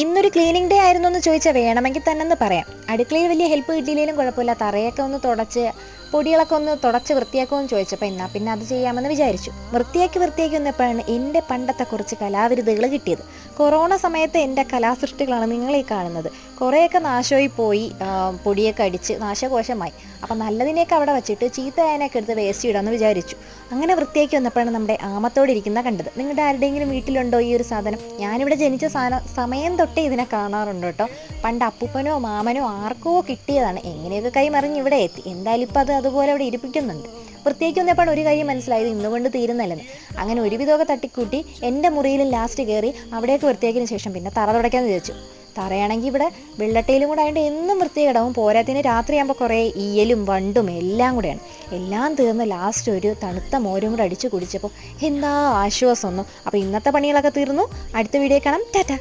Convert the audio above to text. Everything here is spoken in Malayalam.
ഇന്നൊരു ക്ലീനിങ് ഡേ ആയിരുന്നു എന്ന് ചോദിച്ചാൽ വേണമെങ്കിൽ തന്നെ എന്ന് പറയാം. അടുക്കളയിൽ വലിയ ഹെൽപ്പ് കിട്ടിയില്ലെങ്കിലും കുഴപ്പമില്ല, തറയൊക്കെ ഒന്ന് തുടച്ച് പൊടികളൊക്കെ ഒന്ന് തുടച്ച് വൃത്തിയാക്കുമെന്ന് ചോദിച്ചപ്പോൾ എന്നാൽ പിന്നെ അത് ചെയ്യാമെന്ന് വിചാരിച്ചു. വൃത്തിയാക്കി വന്നപ്പോഴാണ് എൻ്റെ പണ്ടത്തെ കുറച്ച് കലാവിരുതുകൾ കിട്ടിയത്. കൊറോണ സമയത്ത് എൻ്റെ കലാസൃഷ്ടികളാണ് നിങ്ങളീ കാണുന്നത്. കുറേയൊക്കെ നാശമായി പോയി, പൊടിയൊക്കെ അടിച്ച് നാശകോശമായി. അപ്പം നല്ലതിനെയൊക്കെ അവിടെ വെച്ചിട്ട് ചീത്തയായതിനൊക്കെ എടുത്ത് വേസ്റ്റ് ഇടാമെന്ന് വിചാരിച്ചു. അങ്ങനെ വൃത്തിയാക്കി വന്നപ്പോഴാണ് നമ്മുടെ ആമത്തോടിരിക്കുന്ന കണ്ടത്. നിങ്ങളുടെ ആരുടെയെങ്കിലും വീട്ടിലുണ്ടോ ഈ ഒരു സാധനം? ഞാനിവിടെ ജനിച്ച സമയം തൊട്ടേ ഇതിനെ കാണാറുണ്ട് കേട്ടോ. പണ്ട് അപ്പൂപ്പനോ മാമനോ ആർക്കോ കിട്ടിയതാണ്. എങ്ങനെയൊക്കെ കൈമറിഞ്ഞ് ഇവിടെ എത്തി. എന്തായാലും ഇപ്പം അത് അതുപോലെ അവിടെ ഇരിപ്പിക്കുന്നുണ്ട്. വൃത്തിയാക്കി വന്നപ്പോൾ ഒരു കാര്യം മനസ്സിലായത് ഇന്നുകൊണ്ട് തീരുന്നല്ലെന്ന്. അങ്ങനെ ഒരുവിധമൊക്കെ തട്ടിക്കൂട്ടി എൻ്റെ മുറിയിലും ലാസ്റ്റ് കയറി അവിടെയൊക്കെ വൃത്തിയാക്കിയതിന് ശേഷം പിന്നെ തറ തുടയ്ക്കാമെന്ന് വിചാരിച്ചു. തറയാണെങ്കിൽ ഇവിടെ വെള്ളട്ടയിലും കൂടെ ആയതുകൊണ്ട് എന്നും വൃത്തികേടാവും. പോരാത്തിന് രാത്രിയാകുമ്പോൾ കുറേ ഈയലും വണ്ടും എല്ലാം കൂടെയാണ്. എല്ലാം തീർന്ന് ലാസ്റ്റ് ഒരു തണുത്ത മോരും കൂടെ അടിച്ച് കുടിച്ചപ്പോൾ എന്താ ആശ്വാസം ഒന്നും. അപ്പോൾ ഇന്നത്തെ പണികളൊക്കെ തീർന്നു. അടുത്ത വീഡിയോ കാണാം. ടാറ്റ.